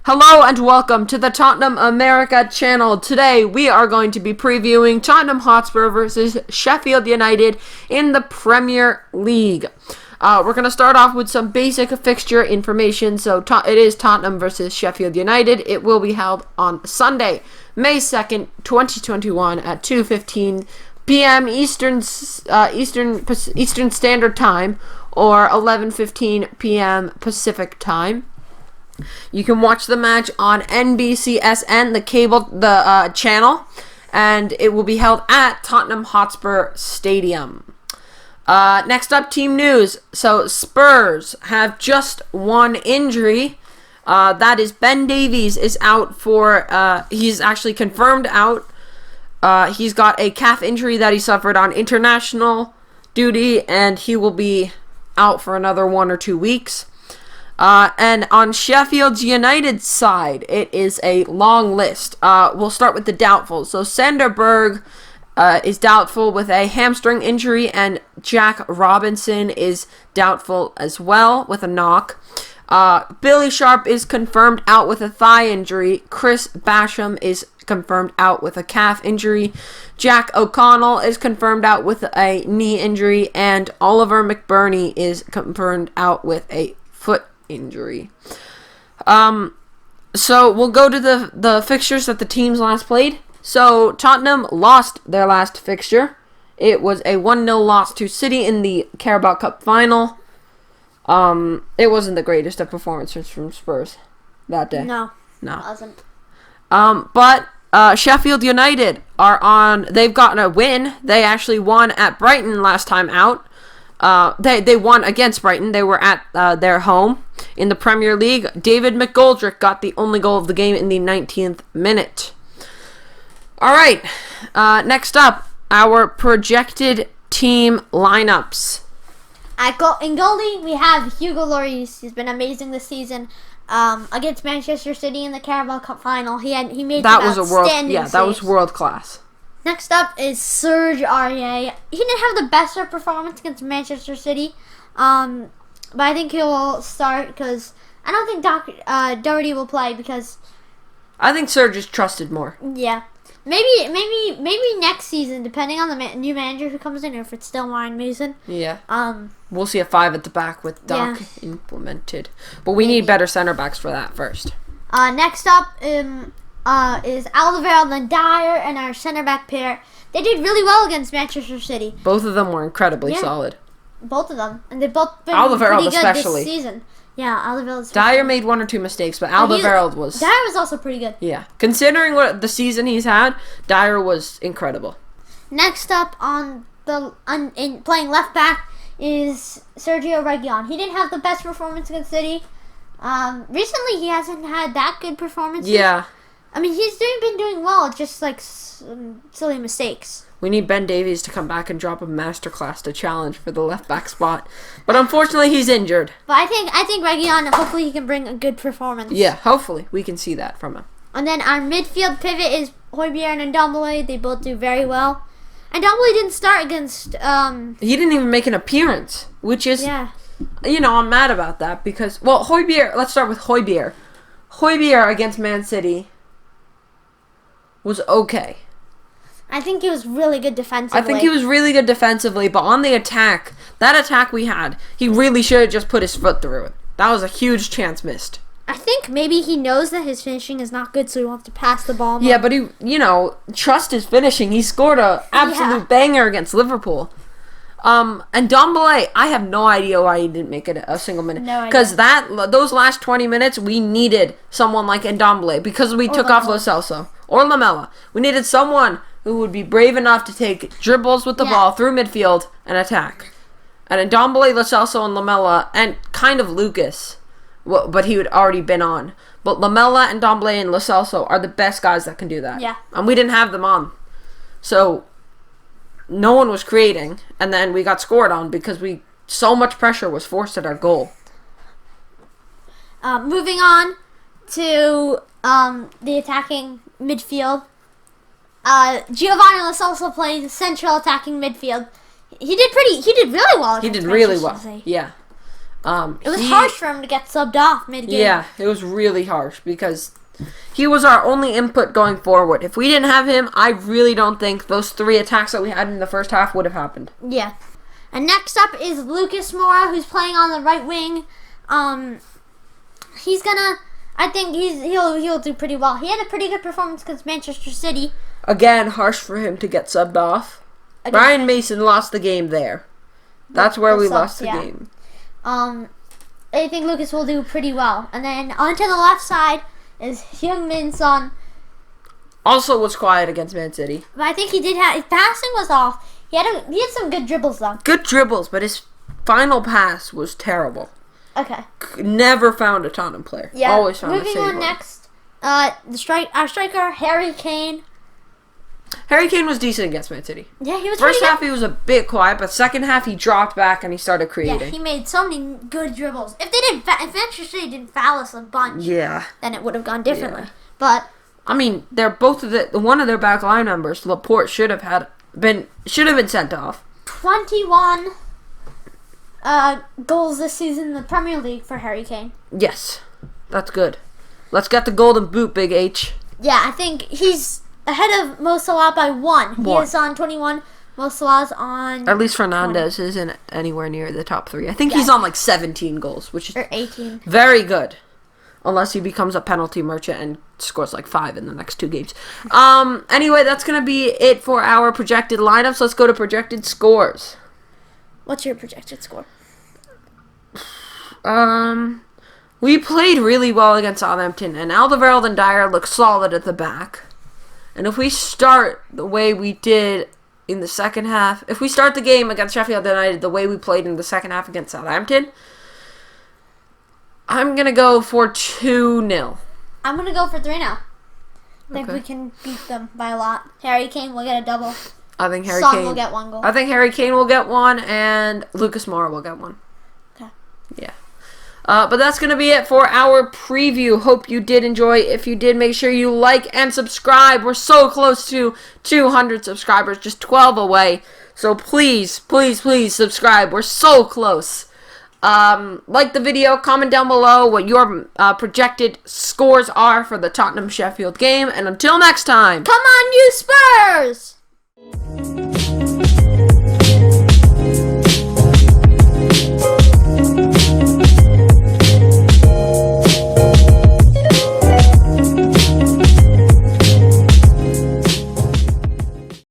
Hello and welcome to the Tottenham America channel. Today we are going to be previewing Tottenham Hotspur versus Sheffield United in the Premier League. We're going to start off with some basic fixture information. So it is Tottenham versus Sheffield United. It will be held on Sunday, May 2nd, 2021 at 2:15 p.m. Eastern Standard Time or 11:15 p.m. Pacific Time. You can watch the match on NBCSN, the channel, and it will be held at Tottenham Hotspur Stadium. Next up, team news. So Spurs have just one injury. That is Ben Davies is out for. He's actually confirmed out. He's got a calf injury that he suffered on international duty, and he will be out for another 1 or 2 weeks. And on Sheffield United's side, it is a long list. We'll start with the doubtful. So Sander Berg is doubtful with a hamstring injury, and Jack Robinson is doubtful as well with a knock. Billy Sharp is confirmed out with a thigh injury. Chris Basham is confirmed out with a calf injury. Jack O'Connell is confirmed out with a knee injury, and Oliver McBurney is confirmed out with a foot injury. So we'll go to the fixtures that the teams last played. So Tottenham lost their last fixture. It was a 1-0 loss to City in the Carabao Cup final. It wasn't the greatest of performances from Spurs that day. No. It wasn't. But Sheffield United they've gotten a win. They actually won at Brighton last time out. They won against Brighton. They were at their home in the Premier League. David McGoldrick got the only goal of the game in the 19th minute. All right. Next up, our projected team lineups. In goalie, we have Hugo Lloris. He's been amazing this season. Against Manchester City in the Carabao Cup final, he made that outstanding saves. That was world class. Next up is Serge Aurier. He didn't have the best performance against Manchester City, but I think he will start because I don't think Doherty will play because I think Serge is trusted more. Yeah, maybe next season, depending on the new manager who comes in, or if it's still Ryan Mason. Yeah. We'll see a 5 at the back with Doc implemented, but we need better center backs for that first. Next up is Alderweireld and Dyer, and our center back pair. They did really well against Manchester City. Both of them were incredibly solid. Both of them, and they've both been Alderweireld pretty good especially. this season. Yeah, Alderweireld especially. Dyer made 1 or 2 mistakes, but Alderweireld was... Dyer was also pretty good. Yeah. Considering what the season he's had, Dyer was incredible. Next up in playing left back is Sergio Reguilon. He didn't have the best performance against City. Recently, he hasn't had that good performances. Yeah. I mean, he's been doing well, just like silly mistakes. We need Ben Davies to come back and drop a masterclass to challenge for the left back spot. But unfortunately, he's injured. But I think Reguilon, hopefully he can bring a good performance. Yeah, hopefully. We can see that from him. And then our midfield pivot is Højbjerg and Ndombele. They both do very well. And Ndombele didn't start against... He didn't even make an appearance, which is... Yeah. I'm mad about that because... Well, Højbjerg... Let's start with Højbjerg. Højbjerg against Man City was okay. I think he was really good defensively. But on the attack, that attack we had, he really should have just put his foot through it. That was a huge chance missed. I think maybe he knows that his finishing is not good, so he wants to pass the ball more. Yeah, but he, trust his finishing. He scored an absolute banger against Liverpool. And Ndombele, I have no idea why he didn't make it a single minute. No idea. Because those last 20 minutes, we needed someone like Ndombele because we took off Lo Celso or Lamela. We needed someone who would be brave enough to take dribbles with the ball through midfield and attack. And Ndombele, Lo Celso, and Lamela, and kind of Lucas, but he had already been on. But Lamela, and Ndombele, and Lo Celso are the best guys that can do that. Yeah. And we didn't have them on. So no one was creating, and then we got scored on because so much pressure was forced at our goal. Moving on to the attacking midfield. Giovanni Lo Celso played central attacking midfield. He did really well. He did really well. Yeah. It was harsh for him to get subbed off mid-game. Yeah, it was really harsh because he was our only input going forward. If we didn't have him, I really don't think those 3 attacks that we had in the first half would have happened. Yeah. And next up is Lucas Moura, who's playing on the right wing. I think he'll do pretty well. He had a pretty good performance against Manchester City. Again, harsh for him to get subbed off. Ryan Mason lost the game there. That's where we lost the game. I think Lucas will do pretty well. And then onto the left side is Heung-min Son. Also was quiet against Man City. But I think he did have... His passing was off. He had some good dribbles, though. Good dribbles, but his final pass was terrible. Okay. Never found a Tottenham player. Yeah. Always found a Moving on next, our striker, Harry Kane. Harry Kane was decent against Man City. Yeah, he was First pretty half he was a bit quiet, but second half he dropped back and he started creating. Yeah, he made so many good dribbles. If Manchester City didn't foul us a bunch, then it would have gone differently. Yeah. But I mean, they're one of their back line members, Laporte, should have been sent off. 21 goals this season in the Premier League for Harry Kane. Yes, that's good. Let's get the golden boot, Big H. Yeah, I think he's ahead of Mo Salah by 1. He is on 21. Mo Salah's on... At least Fernandes isn't anywhere near the top 3. I think he's on like 17 goals, which is... Or 18. Very good. Unless he becomes a penalty merchant and scores like 5 in the next 2 games. Anyway, that's going to be it for our projected lineups. Let's go to projected scores. What's your projected score? We played really well against Southampton, and Alderweireld and Dyer look solid at the back. And if we start the way we did in the second half, if we start the game against Sheffield United the way we played in the second half against Southampton, I'm going to go for 2-0. I'm going to go for 3-0. I think we can beat them by a lot. Harry Kane will get a double. I think Harry Son Kane will get 1 goal. I think Harry Kane will get 1, and Lucas Moura will get 1. Okay. Yeah. But that's going to be it for our preview. Hope you did enjoy. If you did, make sure you like and subscribe. We're so close to 200 subscribers, just 12 away. So please, please, please subscribe. We're so close. Like the video, comment down below what your projected scores are for the Tottenham-Sheffield game. And until next time. Come on, you Spurs!